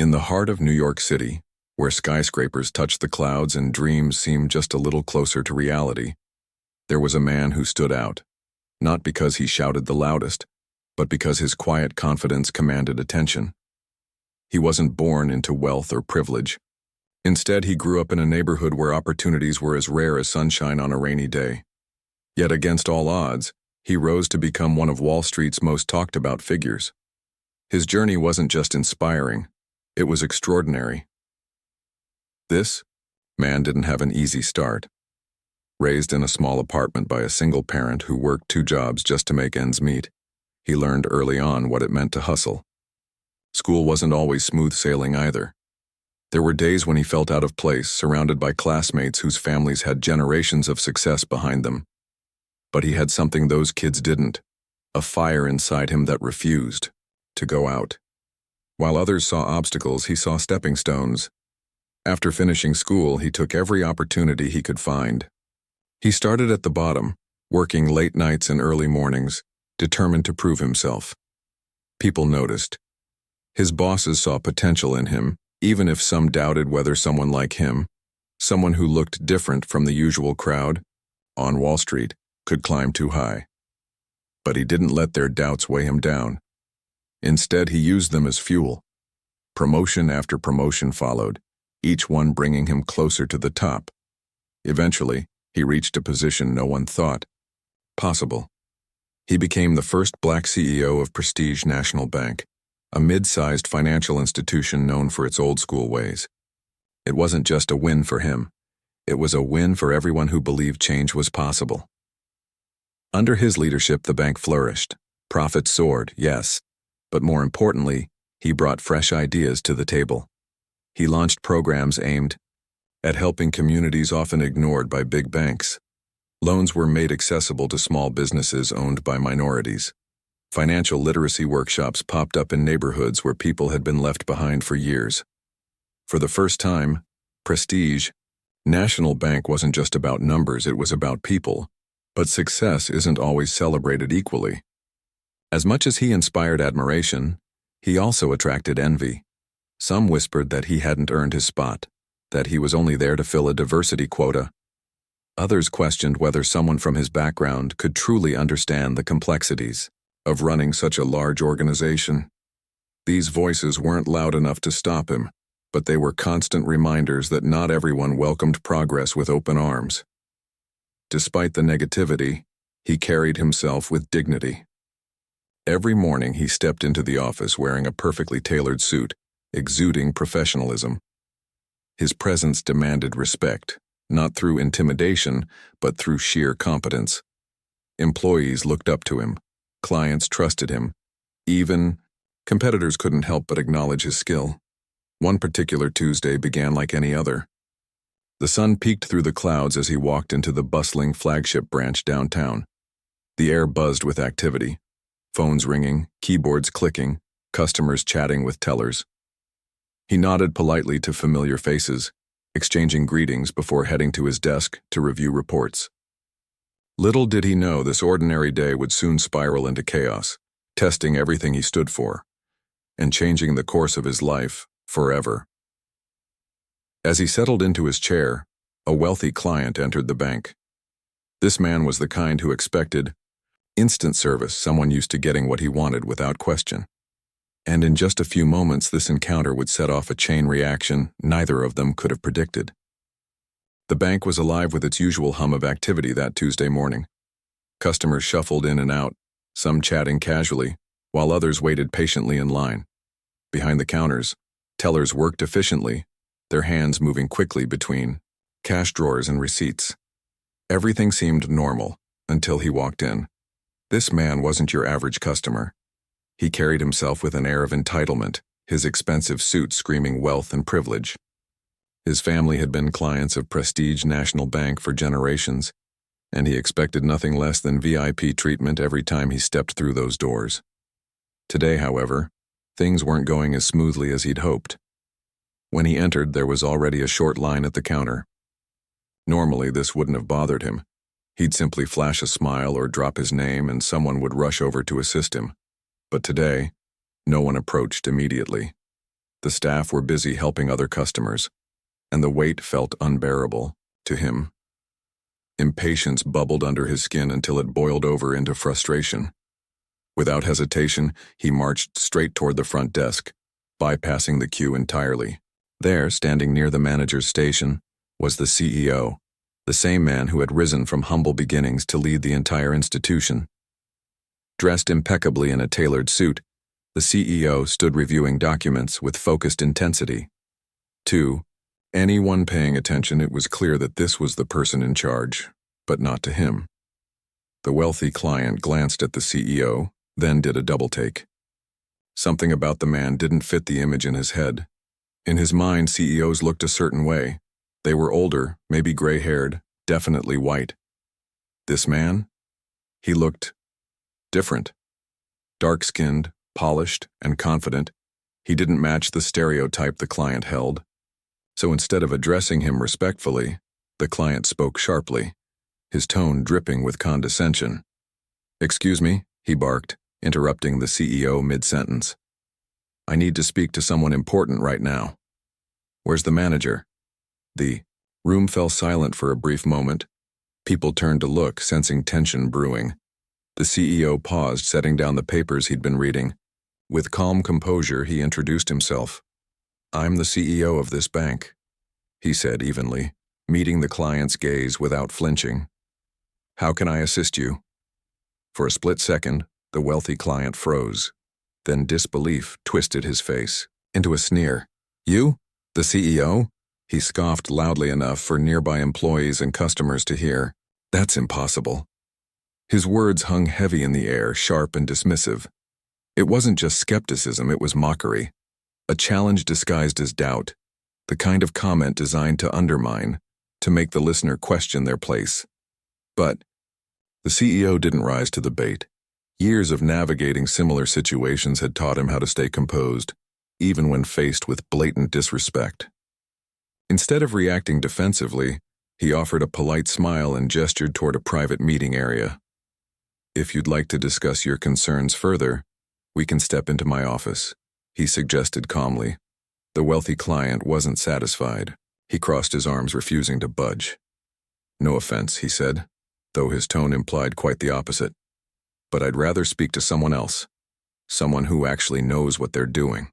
In the heart of New York City, where skyscrapers touch the clouds and dreams seem just a little closer to reality, there was a man who stood out, not because he shouted the loudest, but because his quiet confidence commanded attention. He wasn't born into wealth or privilege. Instead, he grew up in a neighborhood where opportunities were as rare as sunshine on a rainy day. Yet against all odds, he rose to become one of Wall Street's most talked about figures. His journey wasn't just inspiring, it was extraordinary. This man didn't have an easy start. Raised in a small apartment by a single parent who worked 2 jobs just to make ends meet, he learned early on what it meant to hustle. School wasn't always smooth sailing either. There were days when he felt out of place, surrounded by classmates whose families had generations of success behind them. But he had something those kids didn't, a fire inside him that refused to go out. While others saw obstacles, he saw stepping stones. After finishing school, he took every opportunity he could find. He started at the bottom, working late nights and early mornings, determined to prove himself. People noticed. His bosses saw potential in him, even if some doubted whether someone like him, someone who looked different from the usual crowd, on Wall Street, could climb too high. But he didn't let their doubts weigh him down. Instead, he used them as fuel. Promotion after promotion followed, each one bringing him closer to the top. Eventually, he reached a position no one thought possible. He became the first Black CEO of Prestige National Bank, a mid-sized financial institution known for its old-school ways. It wasn't just a win for him. It was a win for everyone who believed change was possible. Under his leadership, the bank flourished. Profits soared, yes, but more importantly, he brought fresh ideas to the table. He launched programs aimed at helping communities often ignored by big banks. Loans were made accessible to small businesses owned by minorities. Financial literacy workshops popped up in neighborhoods where people had been left behind for years. For the first time, Prestige National Bank wasn't just about numbers, it was about people. But success isn't always celebrated equally. As much as he inspired admiration, he also attracted envy. Some whispered that he hadn't earned his spot, that he was only there to fill a diversity quota. Others questioned whether someone from his background could truly understand the complexities of running such a large organization. These voices weren't loud enough to stop him, but they were constant reminders that not everyone welcomed progress with open arms. Despite the negativity, he carried himself with dignity. Every morning he stepped into the office wearing a perfectly tailored suit, exuding professionalism. His presence demanded respect, not through intimidation, but through sheer competence. Employees looked up to him, clients trusted him, even competitors couldn't help but acknowledge his skill. One particular Tuesday began like any other. The sun peeked through the clouds as he walked into the bustling flagship branch downtown. The air buzzed with activity. Phones ringing, keyboards clicking, customers chatting with tellers. He nodded politely to familiar faces, exchanging greetings before heading to his desk to review reports. Little did he know this ordinary day would soon spiral into chaos, testing everything he stood for, and changing the course of his life forever. As he settled into his chair, a wealthy client entered the bank. This man was the kind who expected instant service, someone used to getting what he wanted without question. And in just a few moments, this encounter would set off a chain reaction neither of them could have predicted. The bank was alive with its usual hum of activity that Tuesday morning. Customers shuffled in and out, some chatting casually, while others waited patiently in line. Behind the counters, tellers worked efficiently, their hands moving quickly between cash drawers and receipts. Everything seemed normal until he walked in. This man wasn't your average customer. He carried himself with an air of entitlement, his expensive suit screaming wealth and privilege. His family had been clients of Prestige National Bank for generations, and he expected nothing less than VIP treatment every time he stepped through those doors. Today, however, things weren't going as smoothly as he'd hoped. When he entered, there was already a short line at the counter. Normally, this wouldn't have bothered him. He'd simply flash a smile or drop his name and someone would rush over to assist him. But today, no one approached immediately. The staff were busy helping other customers, and the weight felt unbearable to him. Impatience bubbled under his skin until it boiled over into frustration. Without hesitation, he marched straight toward the front desk, bypassing the queue entirely. There, standing near the manager's station, was the CEO, the same man who had risen from humble beginnings to lead the entire institution. Dressed impeccably in a tailored suit, the CEO stood reviewing documents with focused intensity. To anyone paying attention, it was clear that this was the person in charge, but not to him. The wealthy client glanced at the CEO, then did a double-take. Something about the man didn't fit the image in his head. In his mind, CEOs looked a certain way. They were older, maybe gray-haired, definitely white. This man? He looked different. Dark-skinned, polished, and confident, he didn't match the stereotype the client held. So instead of addressing him respectfully, the client spoke sharply, his tone dripping with condescension. "Excuse me," he barked, interrupting the CEO mid-sentence. "I need to speak to someone important right now. Where's the manager?" The room fell silent for a brief moment. People turned to look, sensing tension brewing. The CEO paused, setting down the papers he'd been reading. With calm composure, he introduced himself. "I'm the CEO of this bank," he said evenly, meeting the client's gaze without flinching. "How can I assist you?" For a split second, the wealthy client froze. Then disbelief twisted his face into a sneer. "You? The CEO?" He scoffed loudly enough for nearby employees and customers to hear. "That's impossible." His words hung heavy in the air, sharp and dismissive. It wasn't just skepticism, it was mockery. A challenge disguised as doubt. The kind of comment designed to undermine, to make the listener question their place. But the CEO didn't rise to the bait. Years of navigating similar situations had taught him how to stay composed, even when faced with blatant disrespect. Instead of reacting defensively, he offered a polite smile and gestured toward a private meeting area. "If you'd like to discuss your concerns further, we can step into my office," he suggested calmly. The wealthy client wasn't satisfied. He crossed his arms, refusing to budge. "No offense," he said, though his tone implied quite the opposite. "But I'd rather speak to someone else, someone who actually knows what they're doing."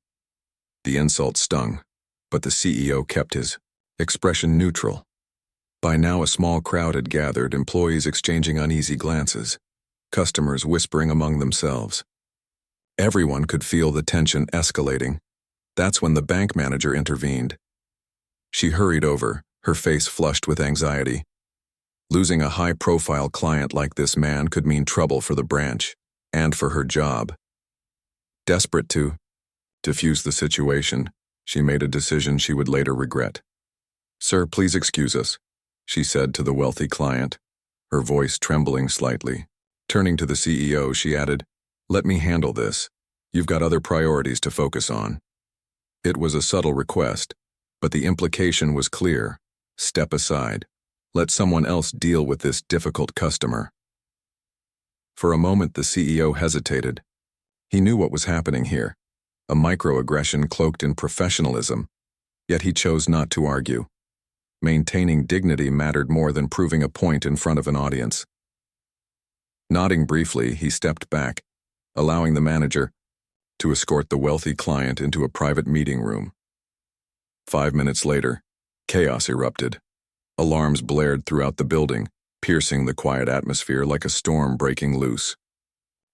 The insult stung, but the CEO kept his expression neutral. By now a small crowd had gathered, employees exchanging uneasy glances, customers whispering among themselves. Everyone could feel the tension escalating. That's when the bank manager intervened. She hurried over, her face flushed with anxiety. Losing a high-profile client like this man could mean trouble for the branch, and for her job. Desperate to diffuse the situation, she made a decision she would later regret. "Sir, please excuse us," she said to the wealthy client, her voice trembling slightly. Turning to the CEO, she added, "Let me handle this. You've got other priorities to focus on." It was a subtle request, but the implication was clear. Step aside. Let someone else deal with this difficult customer. For a moment, the CEO hesitated. He knew what was happening here, a microaggression cloaked in professionalism, yet he chose not to argue. Maintaining dignity mattered more than proving a point in front of an audience. Nodding briefly, he stepped back, allowing the manager to escort the wealthy client into a private meeting room. 5 minutes later, chaos erupted. Alarms blared throughout the building, piercing the quiet atmosphere like a storm breaking loose.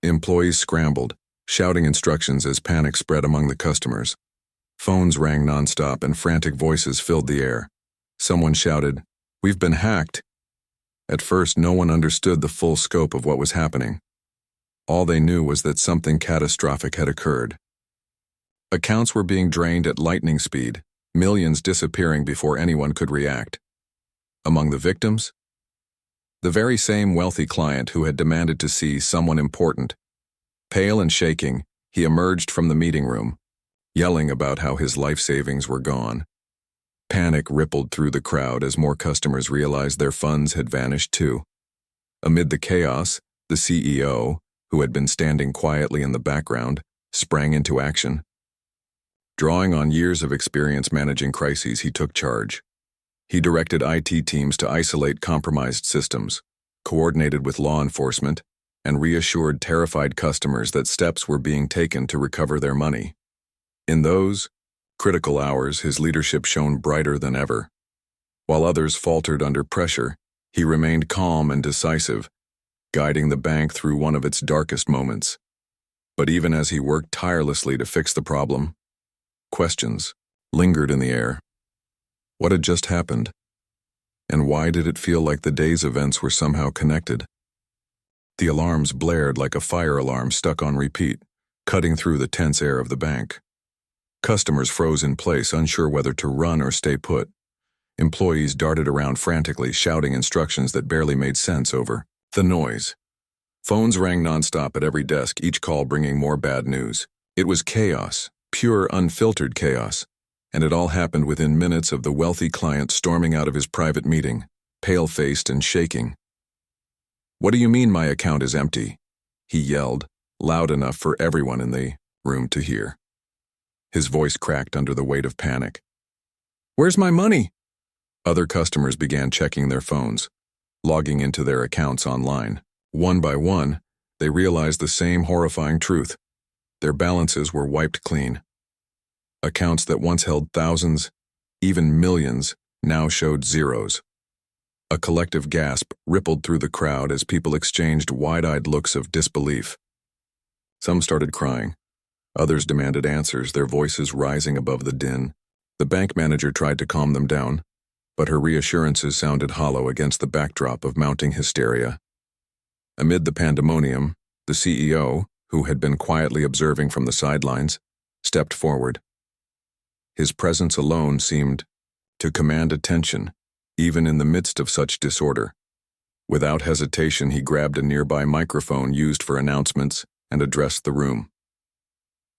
Employees scrambled, shouting instructions as panic spread among the customers. Phones rang nonstop and frantic voices filled the air. Someone shouted, "We've been hacked." At first, no one understood the full scope of what was happening. All they knew was that something catastrophic had occurred. Accounts were being drained at lightning speed, millions disappearing before anyone could react. Among the victims? The very same wealthy client who had demanded to see someone important. Pale and shaking, he emerged from the meeting room, yelling about how his life savings were gone. Panic rippled through the crowd as more customers realized their funds had vanished too. Amid the chaos, the CEO, who had been standing quietly in the background, sprang into action. Drawing on years of experience managing crises, he took charge. He directed IT teams to isolate compromised systems, coordinated with law enforcement, and reassured terrified customers that steps were being taken to recover their money. In those critical hours, his leadership shone brighter than ever. While others faltered under pressure, he remained calm and decisive, guiding the bank through one of its darkest moments. But even as he worked tirelessly to fix the problem, questions lingered in the air. What had just happened? And why did it feel like the day's events were somehow connected? The alarms blared like a fire alarm stuck on repeat, cutting through the tense air of the bank. Customers froze in place, unsure whether to run or stay put. Employees darted around frantically, shouting instructions that barely made sense over the noise. Phones rang nonstop at every desk, each call bringing more bad news. It was chaos, pure, unfiltered chaos, and it all happened within minutes of the wealthy client storming out of his private meeting, pale-faced and shaking. "What do you mean my account is empty?" he yelled, loud enough for everyone in the room to hear. His voice cracked under the weight of panic. "Where's my money?" Other customers began checking their phones, logging into their accounts online. One by one, they realized the same horrifying truth. Their balances were wiped clean. Accounts that once held thousands, even millions, now showed zeros. A collective gasp rippled through the crowd as people exchanged wide-eyed looks of disbelief. Some started crying. Others demanded answers, their voices rising above the din. The bank manager tried to calm them down, but her reassurances sounded hollow against the backdrop of mounting hysteria. Amid the pandemonium, the CEO, who had been quietly observing from the sidelines, stepped forward. His presence alone seemed to command attention, even in the midst of such disorder. Without hesitation, he grabbed a nearby microphone used for announcements and addressed the room.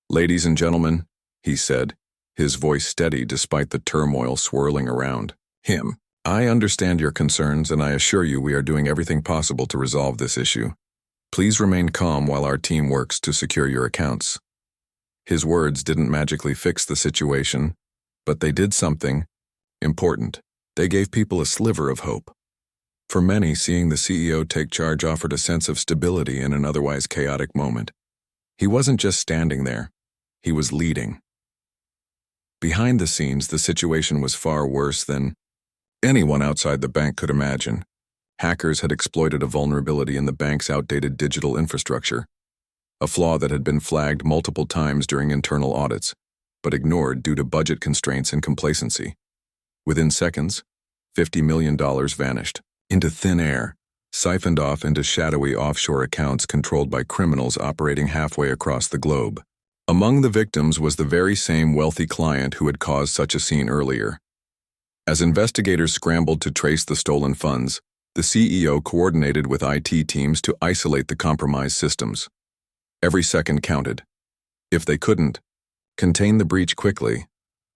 "Ladies and gentlemen," he said, his voice steady despite the turmoil swirling around him, "I understand your concerns, and I assure you we are doing everything possible to resolve this issue. Please remain calm while our team works to secure your accounts." His words didn't magically fix the situation, but they did something important. They gave people a sliver of hope. For many, seeing the CEO take charge offered a sense of stability in an otherwise chaotic moment. He wasn't just standing there, he was leading. Behind the scenes, the situation was far worse than anyone outside the bank could imagine. Hackers had exploited a vulnerability in the bank's outdated digital infrastructure, a flaw that had been flagged multiple times during internal audits, but ignored due to budget constraints and complacency. Within seconds, $50 million vanished into thin air, siphoned off into shadowy offshore accounts controlled by criminals operating halfway across the globe. Among the victims was the very same wealthy client who had caused such a scene earlier. As investigators scrambled to trace the stolen funds, the CEO coordinated with IT teams to isolate the compromised systems. Every second counted. If they couldn't contain the breach quickly,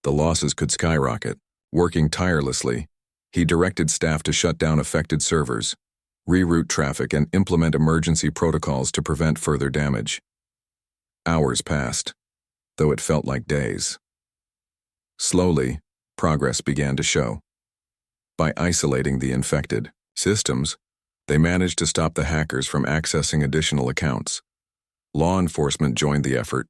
the losses could skyrocket. Working tirelessly, he directed staff to shut down affected servers, reroute traffic, and implement emergency protocols to prevent further damage. Hours passed, though it felt like days. Slowly, progress began to show. By isolating the infected systems, they managed to stop the hackers from accessing additional accounts. Law enforcement joined the effort,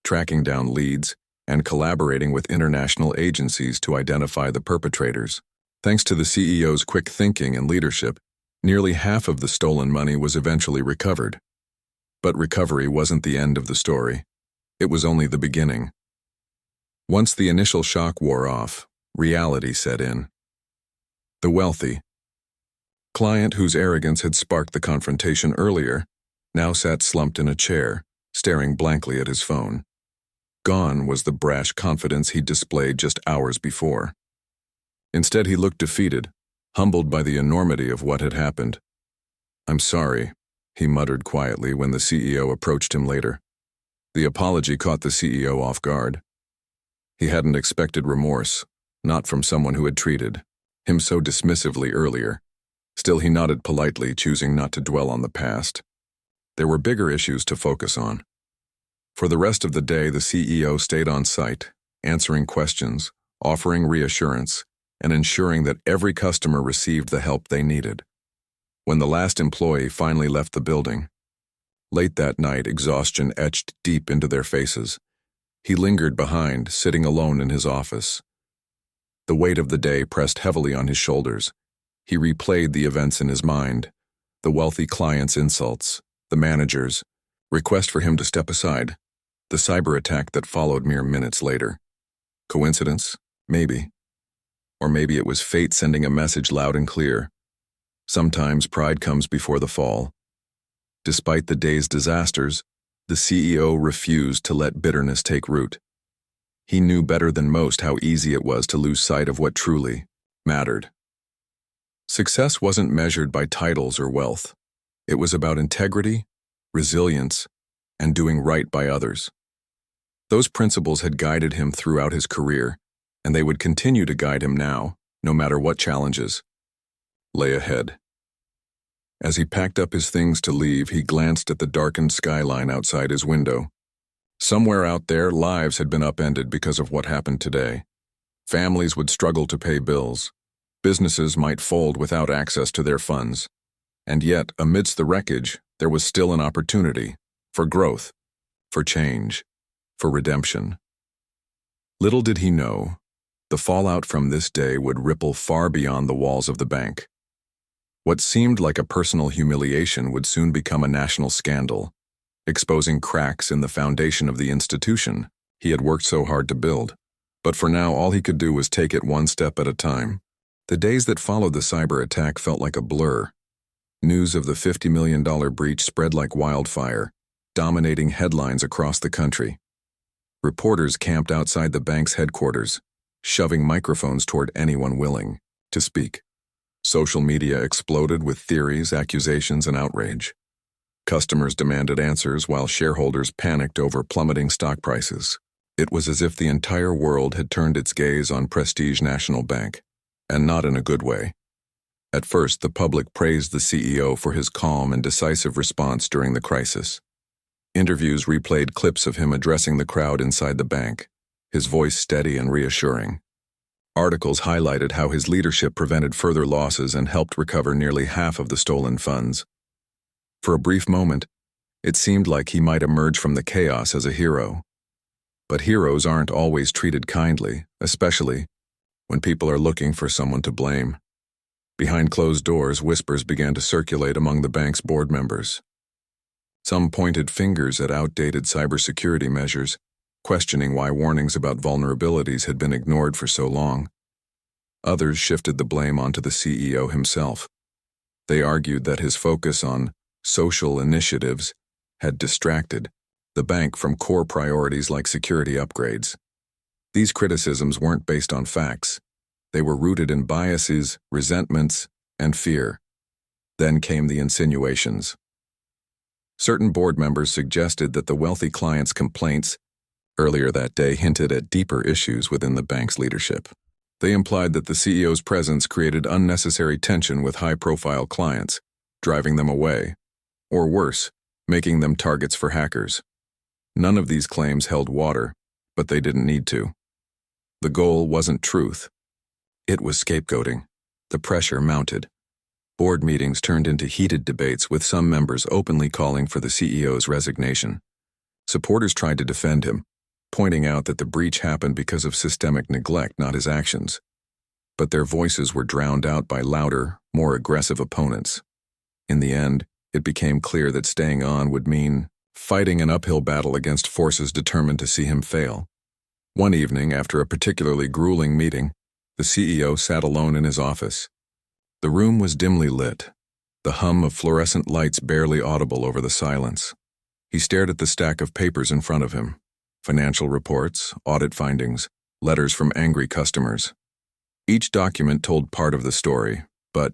tracking down leads and collaborating with international agencies to identify the perpetrators. Thanks to the CEO's quick thinking and leadership, nearly half of the stolen money was eventually recovered. But recovery wasn't the end of the story. It was only the beginning. Once the initial shock wore off, reality set in. The wealthy client whose arrogance had sparked the confrontation earlier now sat slumped in a chair, staring blankly at his phone. Gone was the brash confidence he'd displayed just hours before. Instead, he looked defeated, humbled by the enormity of what had happened. "I'm sorry," he muttered quietly when the CEO approached him later. The apology caught the CEO off guard. He hadn't expected remorse, not from someone who had treated him so dismissively earlier. Still, he nodded politely, choosing not to dwell on the past. There were bigger issues to focus on. For the rest of the day, the CEO stayed on site, answering questions, offering reassurance, and ensuring that every customer received the help they needed. When the last employee finally left the building, late that night, exhaustion etched deep into their faces. He lingered behind, sitting alone in his office. The weight of the day pressed heavily on his shoulders. He replayed the events in his mind, the wealthy client's insults, the manager's request for him to step aside, the cyber attack that followed mere minutes later. Coincidence? Maybe. Or maybe it was fate sending a message loud and clear. Sometimes pride comes before the fall. Despite the day's disasters, the CEO refused to let bitterness take root. He knew better than most how easy it was to lose sight of what truly mattered. Success wasn't measured by titles or wealth. It was about integrity, resilience, and doing right by others. Those principles had guided him throughout his career, and they would continue to guide him now, no matter what challenges lay ahead. As he packed up his things to leave, he glanced at the darkened skyline outside his window. Somewhere out there, lives had been upended because of what happened today. Families would struggle to pay bills. Businesses might fold without access to their funds. And yet, amidst the wreckage, there was still an opportunity for growth, for change, for redemption. Little did he know, the fallout from this day would ripple far beyond the walls of the bank. What seemed like a personal humiliation would soon become a national scandal, exposing cracks in the foundation of the institution he had worked so hard to build. But for now, all he could do was take it one step at a time. The days that followed the cyber attack felt like a blur. News of the $50 million breach spread like wildfire, dominating headlines across the country. Reporters camped outside the bank's headquarters, shoving microphones toward anyone willing to speak. Social media exploded with theories, accusations, and outrage. Customers demanded answers while shareholders panicked over plummeting stock prices. It was as if the entire world had turned its gaze on Prestige National Bank, and not in a good way. At first, the public praised the CEO for his calm and decisive response during the crisis. Interviews replayed clips of him addressing the crowd inside the bank, his voice steady and reassuring. Articles highlighted how his leadership prevented further losses and helped recover nearly half of the stolen funds. For a brief moment, it seemed like he might emerge from the chaos as a hero. But heroes aren't always treated kindly, especially when people are looking for someone to blame. Behind closed doors, whispers began to circulate among the bank's board members. Some pointed fingers at outdated cybersecurity measures, questioning why warnings about vulnerabilities had been ignored for so long. Others shifted the blame onto the CEO himself. They argued that his focus on social initiatives had distracted the bank from core priorities like security upgrades. These criticisms weren't based on facts. They were rooted in biases, resentments, and fear. Then came the insinuations. Certain board members suggested that the wealthy client's complaints earlier that day hinted at deeper issues within the bank's leadership. They implied that the CEO's presence created unnecessary tension with high-profile clients, driving them away, or worse, making them targets for hackers. None of these claims held water, but they didn't need to. The goal wasn't truth. It was scapegoating. The pressure mounted. Board meetings turned into heated debates, with some members openly calling for the CEO's resignation. Supporters tried to defend him, pointing out that the breach happened because of systemic neglect, not his actions. But their voices were drowned out by louder, more aggressive opponents. In the end, it became clear that staying on would mean fighting an uphill battle against forces determined to see him fail. One evening, after a particularly grueling meeting, the CEO sat alone in his office. The room was dimly lit, the hum of fluorescent lights barely audible over the silence. He stared at the stack of papers in front of him. Financial reports, audit findings, letters from angry customers. Each document told part of the story, but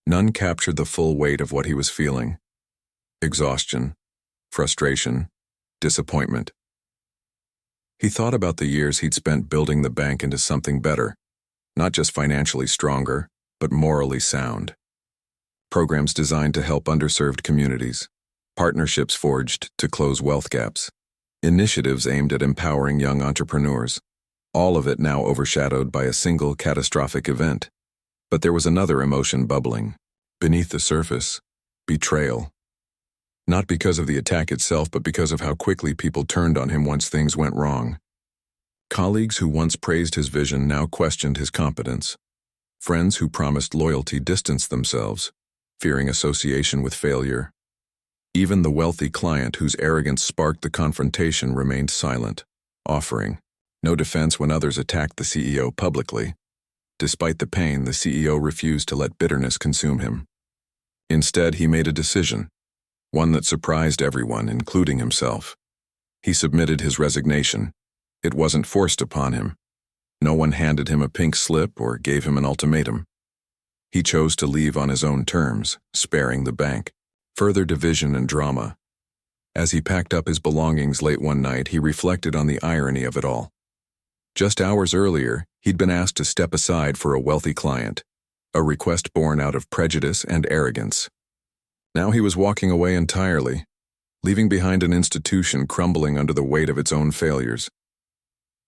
none captured the full weight of what he was feeling. Exhaustion, frustration, disappointment. He thought about the years he'd spent building the bank into something better, not just financially stronger, but morally sound. Programs designed to help underserved communities, partnerships forged to close wealth gaps, initiatives aimed at empowering young entrepreneurs. all of it now overshadowed by a single catastrophic event. But there was another emotion bubbling. Beneath the surface, betrayal. Not because of the attack itself, but because of how quickly people turned on him once things went wrong. Colleagues who once praised his vision now questioned his competence. Friends who promised loyalty distanced themselves, fearing association with failure. Even the wealthy client whose arrogance sparked the confrontation remained silent, offering no defense when others attacked the CEO publicly. Despite the pain, the CEO refused to let bitterness consume him. Instead, he made a decision, one that surprised everyone, including himself. He submitted his resignation. It wasn't forced upon him. No one handed him a pink slip or gave him an ultimatum. He chose to leave on his own terms, sparing the bank further division and drama. As he packed up his belongings late one night, he reflected on the irony of it all. Just hours earlier, he'd been asked to step aside for a wealthy client, a request born out of prejudice and arrogance. Now he was walking away entirely, leaving behind an institution crumbling under the weight of its own failures.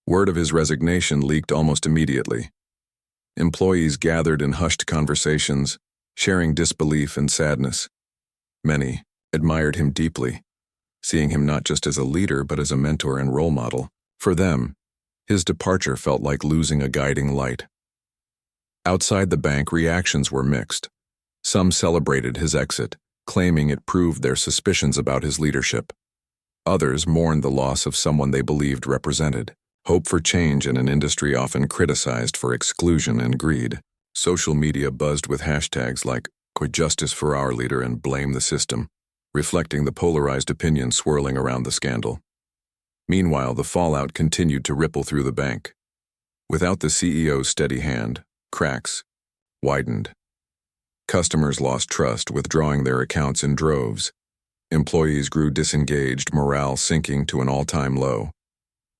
Word of his resignation leaked almost immediately. Employees gathered in hushed conversations, sharing disbelief and sadness. Many admired him deeply, seeing him not just as a leader but as a mentor and role model. For them, his departure felt like losing a guiding light. Outside the bank, reactions were mixed. Some celebrated his exit, claiming it proved their suspicions about his leadership. Others mourned the loss of someone they believed represented hope for change in an industry often criticized for exclusion and greed. Social media buzzed with hashtags like "Quit justice for our leader" and "Blame the system," reflecting the polarized opinion swirling around the scandal. Meanwhile, the fallout continued to ripple through the bank. Without the CEO's steady hand, cracks widened. Customers lost trust, withdrawing their accounts in droves. Employees grew disengaged, morale sinking to an all-time low.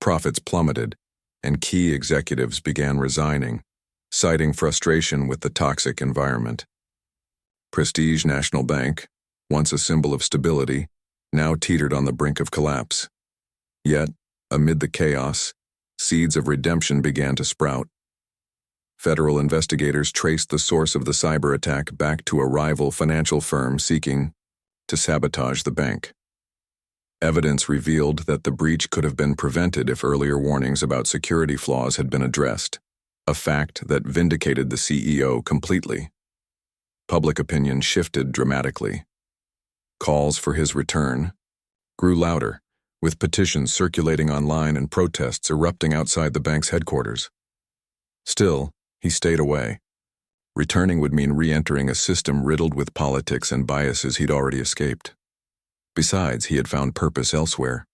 Profits plummeted, and key executives began resigning, citing frustration with the toxic environment. Prestige National Bank, once a symbol of stability, now teetered on the brink of collapse. Yet, amid the chaos, seeds of redemption began to sprout. Federal investigators traced the source of the cyber attack back to a rival financial firm seeking to sabotage the bank. Evidence revealed that the breach could have been prevented if earlier warnings about security flaws had been addressed, a fact that vindicated the CEO completely. Public opinion shifted dramatically. Calls for his return grew louder, with petitions circulating online and protests erupting outside the bank's headquarters. Still, he stayed away. Returning would mean re-entering a system riddled with politics and biases he'd already escaped. Besides, he had found purpose elsewhere.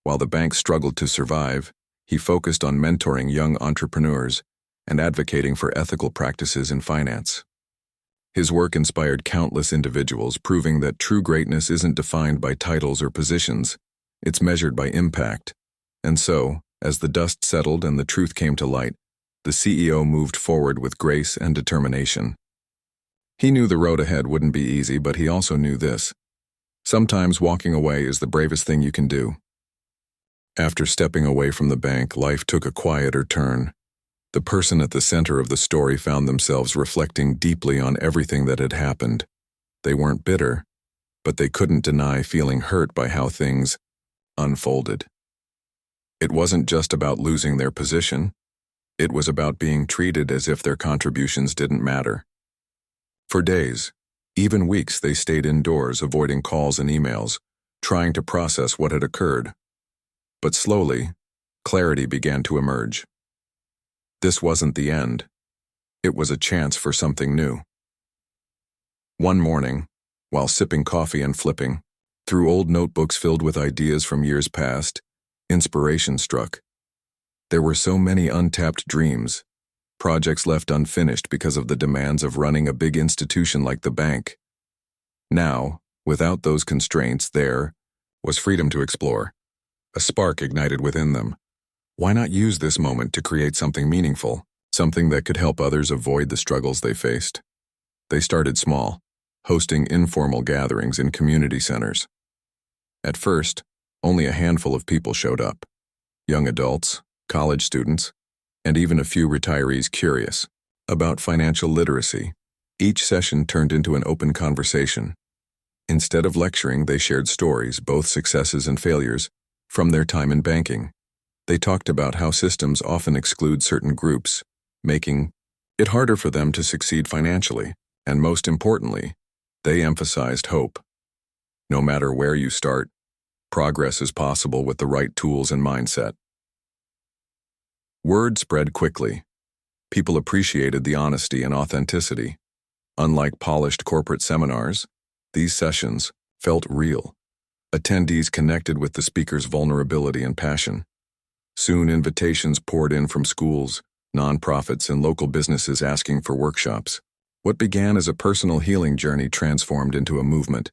While the bank struggled to survive, he focused on mentoring young entrepreneurs and advocating for ethical practices in finance. His work inspired countless individuals, proving that true greatness isn't defined by titles or positions, it's measured by impact. And so, as the dust settled and the truth came to light, the CEO moved forward with grace and determination. He knew the road ahead wouldn't be easy, but he also knew this: sometimes walking away is the bravest thing you can do. After stepping away from the bank, life took a quieter turn. The person at the center of the story found themselves reflecting deeply on everything that had happened. They weren't bitter, but they couldn't deny feeling hurt by how things unfolded. It wasn't just about losing their position. It was about being treated as if their contributions didn't matter. For days, even weeks, they stayed indoors, avoiding calls and emails, trying to process what had occurred. But slowly, clarity began to emerge. This wasn't the end. It was a chance for something new. One morning, while sipping coffee and flipping through old notebooks filled with ideas from years past, inspiration struck. There were so many untapped dreams, projects left unfinished because of the demands of running a big institution like the bank. Now, without those constraints, there was freedom to explore. A spark ignited within them. Why not use this moment to create something meaningful, something that could help others avoid the struggles they faced? They started small, hosting informal gatherings in community centers. At first, only a handful of people showed up: young adults, college students, and even a few retirees curious about financial literacy. Each session turned into an open conversation. Instead of lecturing, they shared stories, both successes and failures, from their time in banking. They talked about how systems often exclude certain groups, making it harder for them to succeed financially, and most importantly, they emphasized hope. No matter where you start, progress is possible with the right tools and mindset. Word spread quickly. People appreciated the honesty and authenticity. Unlike polished corporate seminars, these sessions felt real. Attendees connected with the speaker's vulnerability and passion. Soon invitations poured in from schools, nonprofits, and local businesses asking for workshops. What began as a personal healing journey transformed into a movement.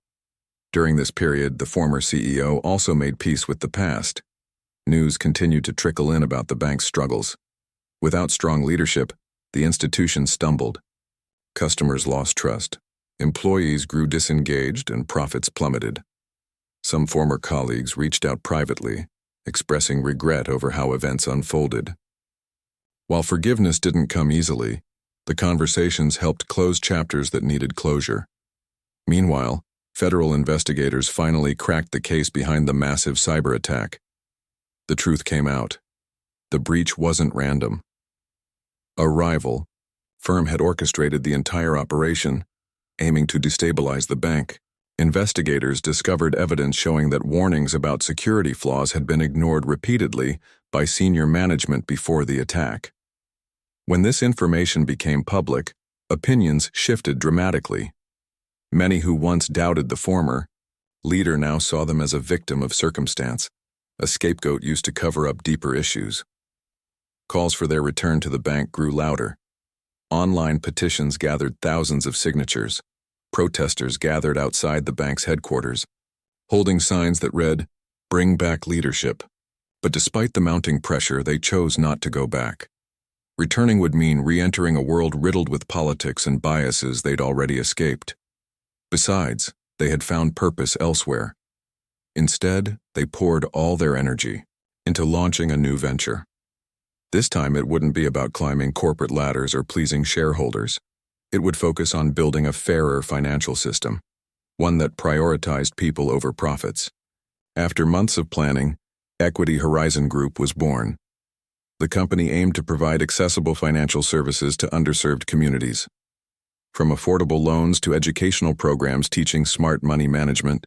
During this period, the former CEO also made peace with the past. News continued to trickle in about the bank's struggles. Without strong leadership, the institution stumbled. Customers lost trust. Employees grew disengaged and profits plummeted. Some former colleagues reached out privately, expressing regret over how events unfolded. While forgiveness didn't come easily, the conversations helped close chapters that needed closure. Meanwhile, federal investigators finally cracked the case behind the massive cyber attack. The truth came out. The breach wasn't random. A rival firm had orchestrated the entire operation, aiming to destabilize the bank. Investigators discovered evidence showing that warnings about security flaws had been ignored repeatedly by senior management before the attack. When this information became public, opinions shifted dramatically. Many who once doubted the former leader now saw them as a victim of circumstance, a scapegoat used to cover up deeper issues. Calls for their return to the bank grew louder. Online petitions gathered thousands of signatures. Protesters gathered outside the bank's headquarters, holding signs that read, "Bring back leadership." But despite the mounting pressure, they chose not to go back. Returning would mean re-entering a world riddled with politics and biases they'd already escaped. Besides, they had found purpose elsewhere. Instead, they poured all their energy into launching a new venture. This time it wouldn't be about climbing corporate ladders or pleasing shareholders. It would focus on building a fairer financial system, one that prioritized people over profits. After months of planning, Equity Horizon Group was born. The company aimed to provide accessible financial services to underserved communities. From affordable loans to educational programs teaching smart money management,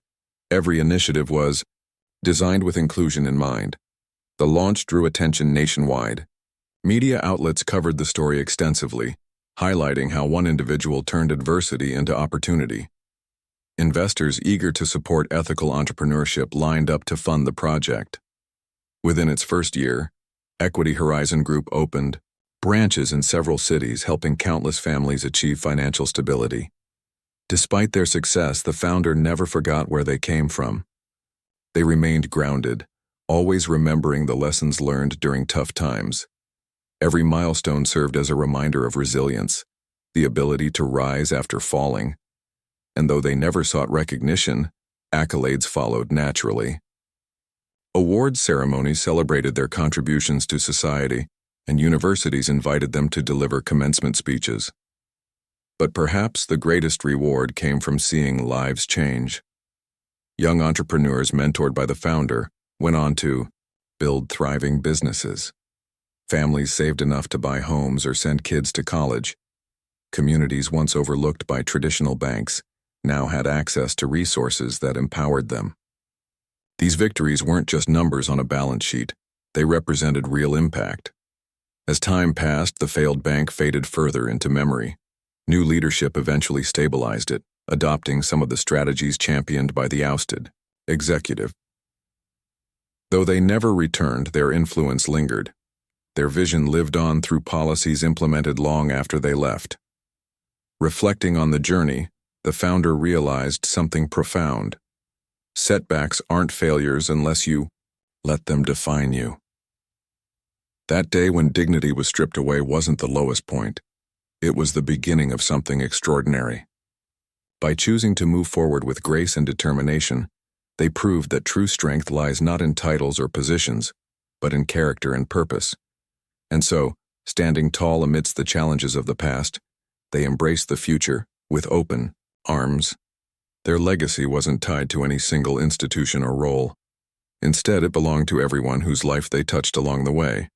every initiative was designed with inclusion in mind. The launch drew attention nationwide. Media outlets covered the story extensively, highlighting how one individual turned adversity into opportunity. Investors eager to support ethical entrepreneurship lined up to fund the project. Within its first year, Equity Horizon Group opened branches in several cities, helping countless families achieve financial stability. Despite their success, the founder never forgot where they came from. They remained grounded, always remembering the lessons learned during tough times. Every milestone served as a reminder of resilience, the ability to rise after falling. And though they never sought recognition, accolades followed naturally. Awards ceremonies celebrated their contributions to society, and universities invited them to deliver commencement speeches. But perhaps the greatest reward came from seeing lives change. Young entrepreneurs mentored by the founder went on to build thriving businesses. Families saved enough to buy homes or send kids to college. Communities once overlooked by traditional banks now had access to resources that empowered them. These victories weren't just numbers on a balance sheet, they represented real impact. As time passed, the failed bank faded further into memory. New leadership eventually stabilized it, adopting some of the strategies championed by the ousted executive. Though they never returned, their influence lingered. Their vision lived on through policies implemented long after they left. Reflecting on the journey, the founder realized something profound. Setbacks aren't failures unless you let them define you. That day when dignity was stripped away wasn't the lowest point. It was the beginning of something extraordinary. By choosing to move forward with grace and determination, they proved that true strength lies not in titles or positions, but in character and purpose. And so, standing tall amidst the challenges of the past, they embraced the future with open arms. Their legacy wasn't tied to any single institution or role. Instead, it belonged to everyone whose life they touched along the way.